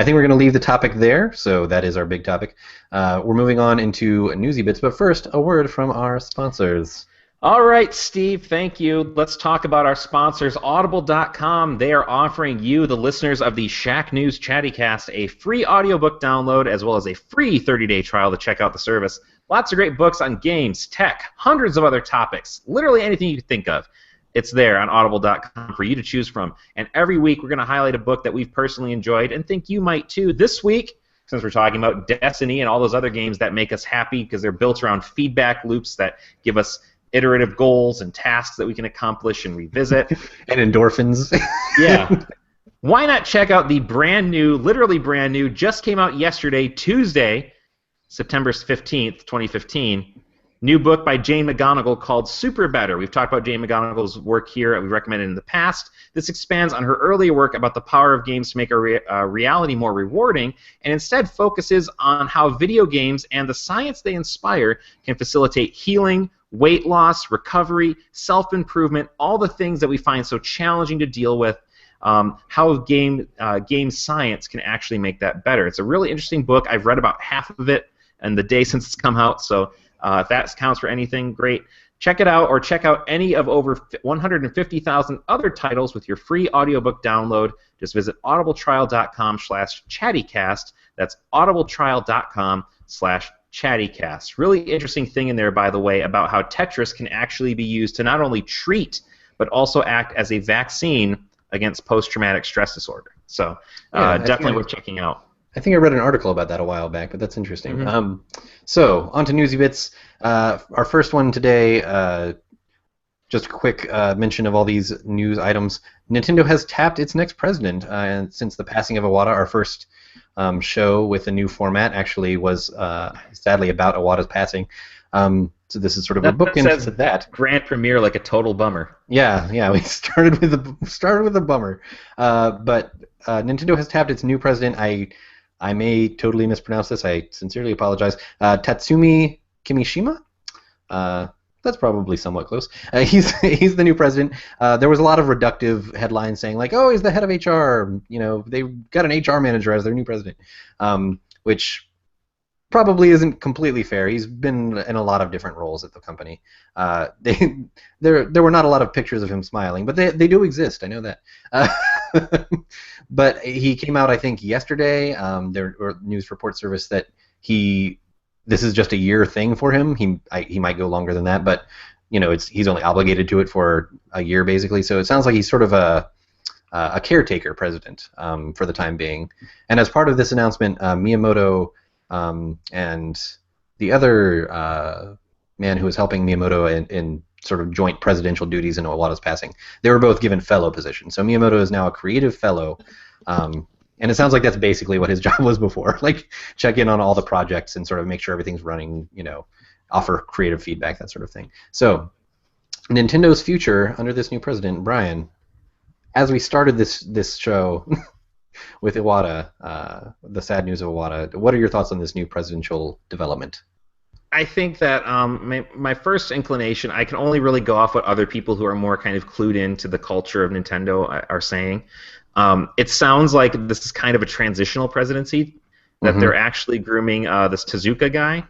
think we're going to leave the topic there. So that is our big topic. We're moving on into newsy bits, but first, a word from our sponsors. All right, Steve, thank you. Let's talk about our sponsors, Audible.com. They are offering you, the listeners of the Shack News Chattycast, a free audiobook download as well as a free 30-day trial to check out the service. Lots of great books on games, tech, hundreds of other topics, literally anything you can think of. It's there on Audible.com for you to choose from. And every week we're going to highlight a book that we've personally enjoyed and think you might too. This week, since we're talking about Destiny and all those other games that make us happy because they're built around feedback loops that give us iterative goals and tasks that we can accomplish and revisit. And endorphins. Yeah. Why not check out the brand new, literally brand new, just came out yesterday, Tuesday, September 15th, 2015, new book by Jane McGonigal called Super Better. We've talked about Jane McGonigal's work here. We've recommended in the past. This expands on her earlier work about the power of games to make a reality more rewarding, and instead focuses on how video games and the science they inspire can facilitate healing, weight loss, recovery, self-improvement, all the things that we find so challenging to deal with, how game science can actually make that better. It's a really interesting book. I've read about half of it in the day since it's come out, so if that counts for anything, great. Check it out, or check out any of over 150,000 other titles with your free audiobook download. Just visit audibletrial.com/chattycast. That's audibletrial.com/chattycast. Really interesting thing in there, by the way, about how Tetris can actually be used to not only treat, but also act as a vaccine against post-traumatic stress disorder. So definitely worth checking out. I think I read an article about that a while back, but that's interesting. So, on to newsy bits. Our first one today, just a quick mention of all these news items. Nintendo has tapped its next president, and since the passing of Iwata, our first show with a new format actually was sadly about Iwata's passing. So this is sort of a bookend to that. Grand premiere, like a total bummer. Yeah, we started with a bummer. But Nintendo has tapped its new president. I may totally mispronounce this. I sincerely apologize. Tatsumi Kimishima? That's probably somewhat close. He's the new president. There was a lot of reductive headlines saying like, oh, he's the head of HR. They got an HR manager as their new president, which probably isn't completely fair. He's been in a lot of different roles at the company. There were not a lot of pictures of him smiling, but they do exist. I know that. But he came out, I think, yesterday. There were news report service that this is just a year thing for him. He might go longer than that, but he's only obligated to it for a year basically. So it sounds like he's sort of a caretaker president for the time being. And as part of this announcement, Miyamoto and the other man who was helping Miyamoto in sort of joint presidential duties in Iwata's passing, they were both given fellow positions. So Miyamoto is now a creative fellow, and it sounds like that's basically what his job was before, like check in on all the projects and sort of make sure everything's running, offer creative feedback, that sort of thing. So Nintendo's future under this new president, Brian, as we started this show with Iwata, the sad news of Iwata, what are your thoughts on this new presidential development? I think that my first inclination, I can only really go off what other people who are more kind of clued into the culture of Nintendo are saying. It sounds like this is kind of a transitional presidency. that they're actually grooming this Tezuka guy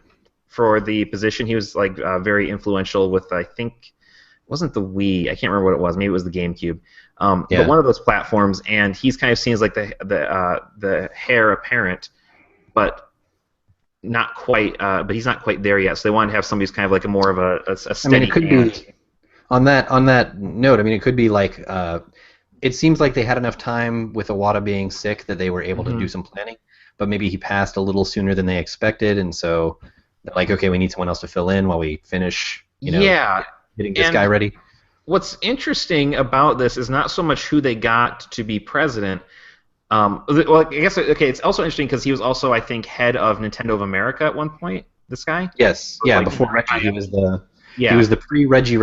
for the position. He was like very influential with, I think, it wasn't the Wii. I can't remember what it was. Maybe it was the GameCube. But one of those platforms, and he's kind of seen as like the heir apparent, but not quite. But he's not quite there yet. So they wanted to have somebody who's kind of like a more of a steady. I mean, it could be on that note. I mean, it could be like. It seems like they had enough time with Iwata being sick that they were able to do some planning, but maybe he passed a little sooner than they expected, and so they're like, okay, we need someone else to fill in while we finish, getting this guy ready. What's interesting about this is not so much who they got to be president. Well, I guess it's also interesting because he was also, I think, head of Nintendo of America at one point. This guy. Yes. Yeah. Like, before Reggie, he was the pre-Reggie.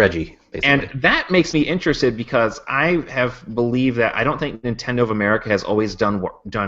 Basically. And that makes me interested because I have believed that I don't think Nintendo of America has always done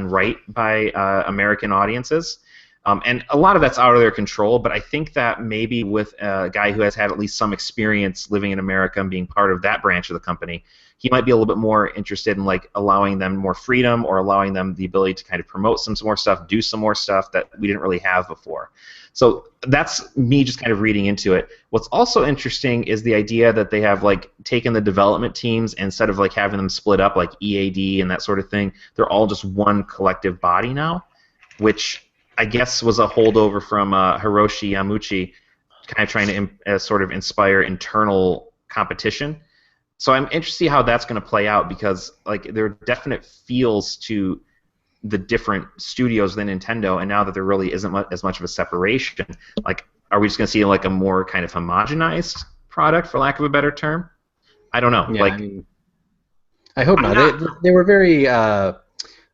right by American audiences. And a lot of that's out of their control, but I think that maybe with a guy who has had at least some experience living in America and being part of that branch of the company, he might be a little bit more interested in like allowing them more freedom or allowing them the ability to kind of promote some more stuff, do some more stuff that we didn't really have before. So that's me just kind of reading into it. What's also interesting is the idea that they have like taken the development teams instead of like having them split up like EAD and that sort of thing. They're all just one collective body now, which I guess was a holdover from Hiroshi Yamauchi, kind of trying to sort of inspire internal competition. So I'm interested to see how that's going to play out because like there are definite feels to the different studios than Nintendo, and now that there really isn't as much of a separation, like are we just going to see like a more kind of homogenized product, for lack of a better term? I don't know. Yeah, I hope not. They were very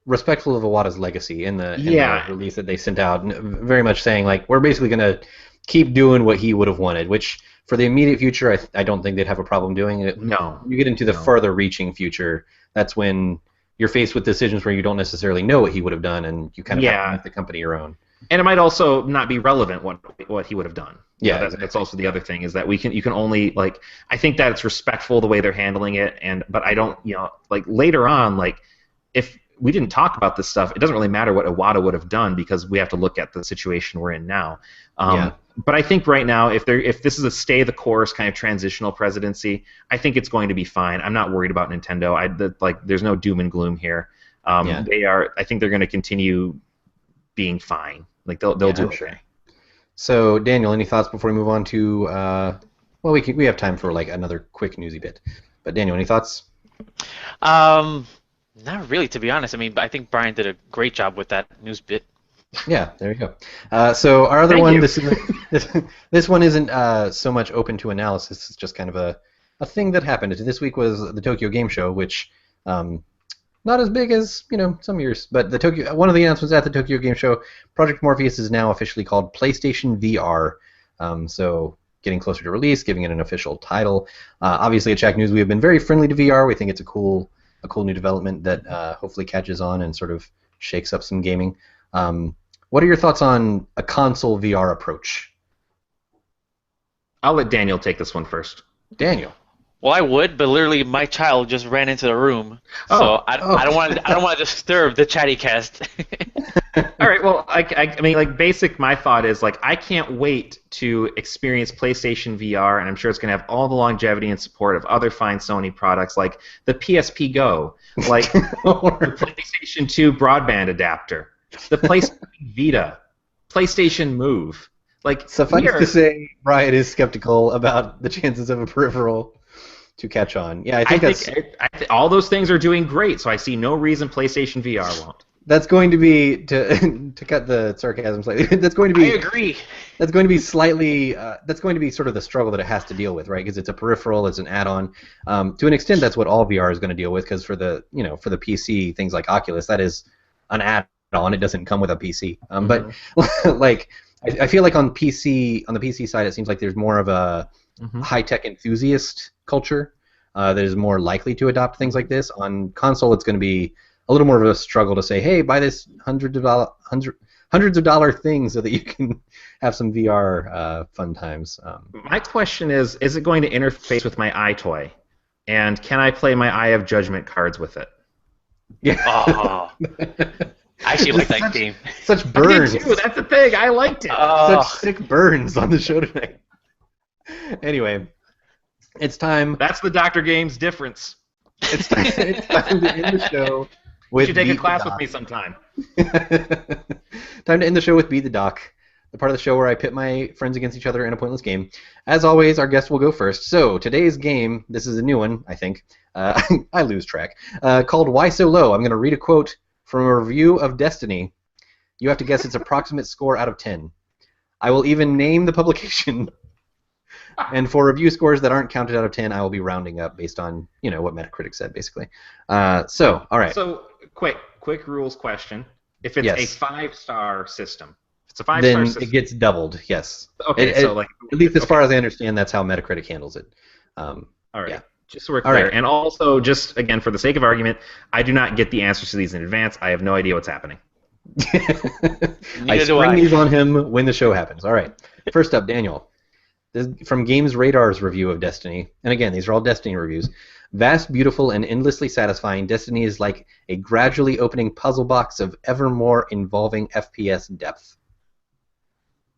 respectful of Iwata's legacy in the release that they sent out, very much saying like we're basically going to keep doing what he would have wanted, which for the immediate future I don't think they'd have a problem doing it. No. When you get into the further reaching future, that's when you're faced with decisions where you don't necessarily know what he would have done, and you kind of have to make the company your own. And it might also not be relevant what he would have done. Yeah, that's also the other thing is that you can only like I think that it's respectful the way they're handling it, but I don't like later on like if we didn't talk about this stuff, it doesn't really matter what Iwata would have done because we have to look at the situation we're in now. But I think right now, if this is a stay the course kind of transitional presidency, I think it's going to be fine. I'm not worried about Nintendo. There's no doom and gloom here. They are. I think they're going to continue being fine. Like they'll do okay. Sure. So Daniel, any thoughts before we move on to? Well, we have time for like another quick newsy bit. But Daniel, any thoughts? Not really, to be honest. I mean, I think Brian did a great job with that news bit. Yeah, there you go. So our other one, this one isn't so much open to analysis. It's just kind of a thing that happened. This week was the Tokyo Game Show, which not as big as some years, but one of the announcements at the Tokyo Game Show, Project Morpheus is now officially called PlayStation VR. So getting closer to release, giving it an official title. Obviously, at Shack News, we have been very friendly to VR. We think it's a cool new development that hopefully catches on and sort of shakes up some gaming. What are your thoughts on a console VR approach? I'll let Daniel take this one first. Daniel. Well, I would, but literally my child just ran into the room, so I don't want to disturb the Chattycast. All right. Well, I mean, like, my thought is like I can't wait to experience PlayStation VR, and I'm sure it's going to have all the longevity and support of other fine Sony products like the PSP Go, like the PlayStation 2 broadband adapter, the PlayStation Vita, PlayStation Move. Like, suffice to say, Brian is skeptical about the chances of a peripheral to catch on. Yeah, I think all those things are doing great, so I see no reason PlayStation VR won't. That's going to be to cut the sarcasm slightly. That's going to be. I agree. That's going to be slightly. That's going to be sort of the struggle that it has to deal with, right? Because it's a peripheral, it's an add-on. To an extent, that's what all VR is going to deal with. Because for the PC things like Oculus, that is an add-on. It doesn't come with a PC. But like, I feel like on the PC side, it seems like there's more of a high-tech enthusiast culture that is more likely to adopt things like this. On console, it's going to be a little more of a struggle to say, hey, buy this hundreds of dollar thing so that you can have some VR fun times. My question is it going to interface with my iToy? And can I play my Eye of Judgment cards with it? Yeah. I actually like that game. Such I burns. did too. That's the thing. I liked it. Such sick burns on the show tonight. Anyway, it's time. That's the Dr. Games difference. It's time to end the show with You should take a Beat the class with Doc. me sometime. Time to end the show with Beat the Doc, the part of the show where I pit my friends against each other in a pointless game. As always, our guest will go first. So today's game, this is a new one, I think. I lose track. Called Why So Low. I'm going to read a quote from a review of Destiny. You have to guess its approximate score out of 10. I will even name the publication. And for review scores that aren't counted out of 10, I will be rounding up based on, what Metacritic said, basically. All right. So, quick rules question. If it's Yes. a 5-star system, if it's a 5-star Then system, it gets doubled, yes. okay. At least as okay. far as I understand, that's how Metacritic handles it. All right. Yeah. Just so we're All clear. right. And also, just again, for the sake of argument, I do not get the answers to these in advance. I have no idea what's happening. I spring these on him when the show happens. All right. First up, Daniel. This is from Games Radar's review of Destiny. And again, these are all Destiny reviews. Vast, beautiful, and endlessly satisfying, Destiny is like a gradually opening puzzle box of ever more involving FPS depth.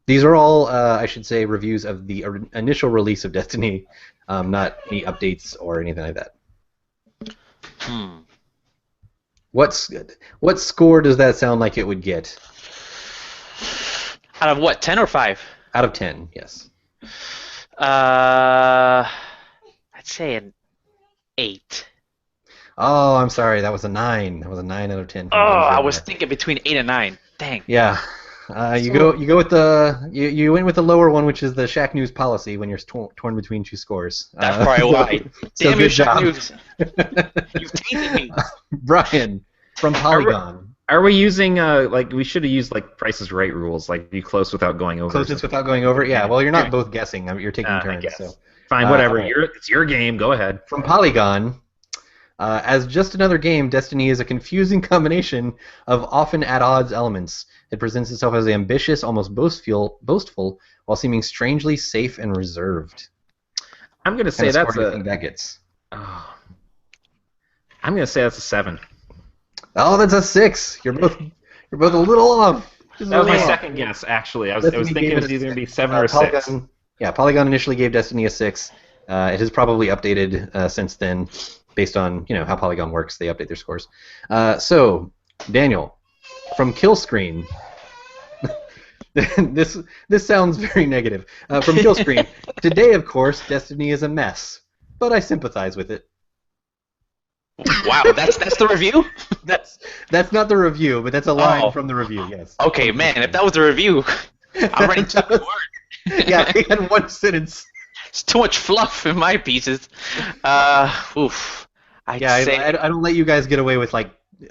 These are all, I should say, reviews of the initial release of Destiny, not any updates or anything like that. What score does that sound like it would get? Out of what, 10 or 5? Out of 10, yes. I'd say an 8. Oh, I'm sorry. That was a 9. That was a 9 out of 10. Oh, I was thinking between 8 and 9. Dang. Yeah. You go with the you went with the lower one, which is the Shack News policy when you're torn between two scores. That's probably why. So Damn good you, Shack job. News. You've tainted me. Brian from Polygon. Are we using we should have used Price is Right rules, like be close without going over? Closest without going over? Yeah. Well, you're not both guessing. You're taking I turns. guess. So Fine, whatever. all right. It's your game. Go ahead. From Polygon. As just another game, Destiny is a confusing combination of often at odds elements. It presents itself as ambitious, almost boastful, while seeming strangely safe and reserved. I'm gonna say What kind of that's score do you think that gets? Oh, I'm gonna say that's a 7. Oh, that's a 6. You're both a little off. Just a That was my little off. second guess, actually. I was Destiny thinking gave it it was a either gonna be 6. 7 or a 6. Polygon initially gave Destiny a 6. It has probably updated since then, based on how Polygon works. They update their scores. So, Daniel, from Killscreen. this sounds very negative. From Killscreen. Today, of course, Destiny is a mess, but I sympathize with it. Wow, that's the review? That's not the review, but that's a line from the review. Yes. Okay, man, if that was the review, I'm ready to word. Yeah, he had one sentence. It's too much fluff in my pieces. Oof. I don't let you guys get away with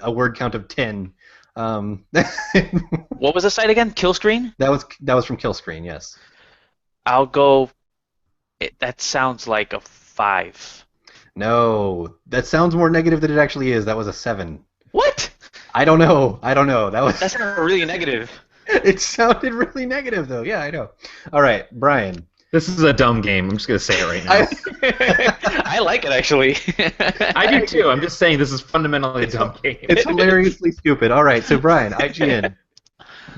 a word count of 10. What was the site again? Killscreen? That was from Killscreen. Yes. I'll go. That sounds like a 5. No, that sounds more negative than it actually is. That was a 7. What? I don't know. That's not really negative. It sounded really negative though. Yeah, I know. All right, Brian. This is a dumb game. I'm just gonna say it right now. I like it actually. I do too. I'm just saying this is fundamentally a dumb game. It's hilariously stupid. All right, so Brian, IGN.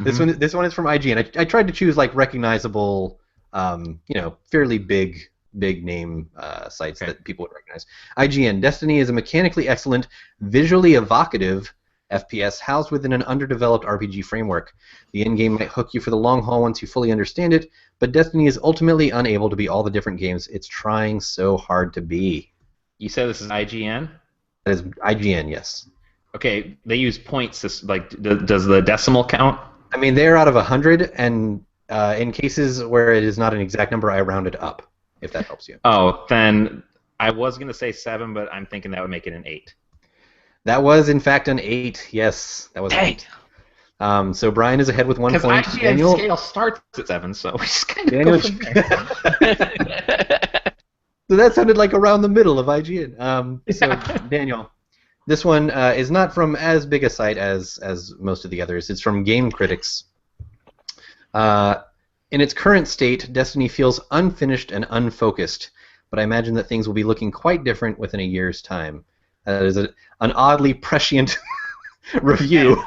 This one is from IGN. I tried to choose recognizable, fairly big name sites that people would recognize. IGN. Destiny is a mechanically excellent, visually evocative FPS housed within an underdeveloped RPG framework. The endgame might hook you for the long haul once you fully understand it, but Destiny is ultimately unable to be all the different games it's trying so hard to be. You said this is IGN? That is IGN, yes. Okay, they use points. Does the decimal count? I mean, they're out of 100, and in cases where it is not an exact number, I round it up, if that helps you. Oh, then I was going to say 7, but I'm thinking that would make it an 8. That was, in fact, an 8. Yes, that was an 8. So Brian is ahead with 1 point. Because IGN Daniel, scale starts at 7, so we just kind of Daniel, go from there. so that sounded like around the middle of IGN. So Daniel, this one is not from as big a site as most of the others. It's from Game Critics. In its current state, Destiny feels unfinished and unfocused, but I imagine that things will be looking quite different within a year's time. That is an oddly prescient review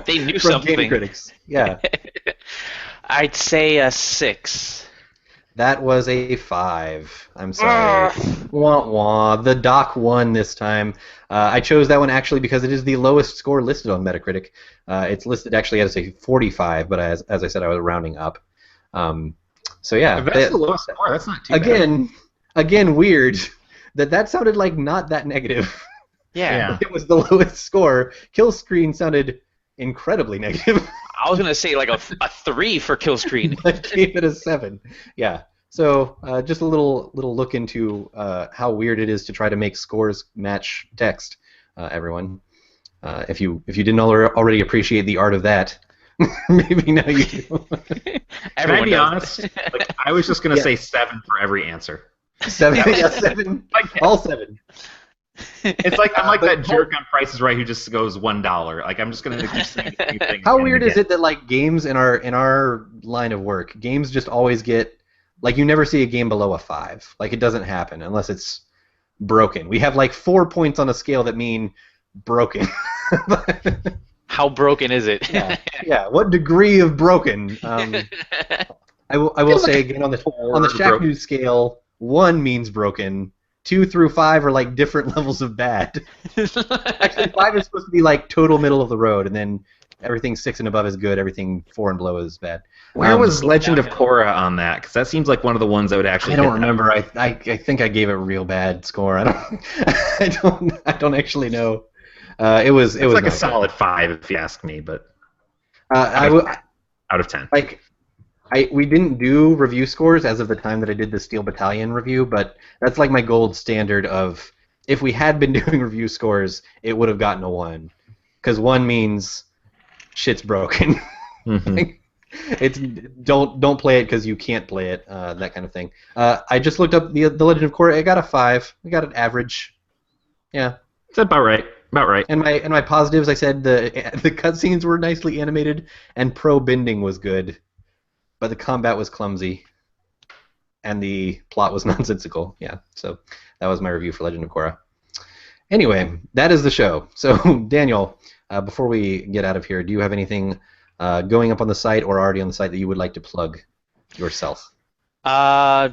They knew from something. Game Critics. Yeah. I'd say a 6. That was a 5. I'm sorry. Wah wah. The doc won this time. I chose that one actually because it is the lowest score listed on Metacritic. It's listed actually as a 45, but as I said, I was rounding up. So yeah. If that's the lowest score, that's not too bad. Again, weird that sounded like not that negative. Yeah. It was the lowest score. Kill Screen sounded incredibly negative. I was gonna say like a 3 for Kill Screen. I gave it a 7. Yeah. So just a little look into how weird it is to try to make scores match text, everyone. If you didn't already appreciate the art of that, maybe now you do. Can I be honest? Like, I was just gonna say 7 for every answer. 7, yeah, 7, all 7. It's like I'm like that jerk on Price is Right who just goes $1. Like I'm just gonna keep saying the same thing. How weird is it that like games in our line of work, games just always get like you never see a game below a 5. Like it doesn't happen unless it's broken. We have like 4 points on a scale that mean broken. How broken is it? Yeah. What degree of broken? I will say again on the Shack News scale, 1 means broken. 2 through 5 are like different levels of bad. Actually, 5 is supposed to be like total middle of the road, and then everything 6 and above is good. Everything 4 and below is bad. Where was Legend of Korra on that? Because that seems like one of the ones that would actually. I don't remember. I think I gave it a real bad score. I don't actually know. It was like a solid 5 if you ask me, but out of 10. Like. We didn't do review scores as of the time that I did the Steel Battalion review, but that's like my gold standard of if we had been doing review scores, it would have gotten a 1. Because 1 means shit's broken. Mm-hmm. It's don't play it because you can't play it, that kind of thing. I just looked up the Legend of Korra. I got a 5. I got an average. Yeah. It's about right. About right. And my positives, I said the cutscenes were nicely animated and pro bending was good. But the combat was clumsy, and the plot was nonsensical. Yeah, so that was my review for Legend of Korra. Anyway, that is the show. So, Daniel, before we get out of here, do you have anything going up on the site or already on the site that you would like to plug yourself?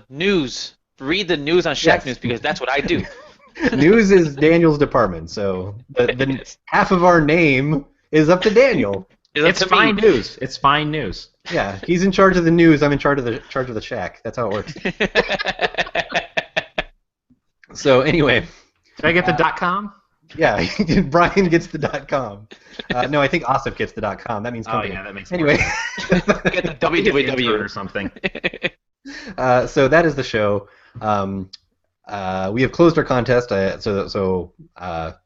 News. Read the news on Shack News because that's what I do. News is Daniel's department, so the half of our name is up to Daniel. It's fine news. It's fine news. Yeah, he's in charge of the news. I'm in charge of the shack. That's how it works. So anyway, did I get the .com? Yeah, Brian gets the .com. No, I think Asif gets the .com. That means company. Oh yeah, that makes anyway. Get the www or something. So that is the show. We have closed our contest, so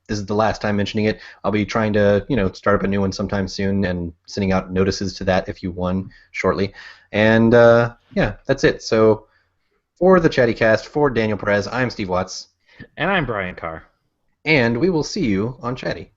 this is the last time mentioning it. I'll be trying to, start up a new one sometime soon and sending out notices to that if you won shortly. And yeah, that's it. So for the Chattycast, for Daniel Perez, I'm Steve Watts. And I'm Brian Carr. And we will see you on Chatty.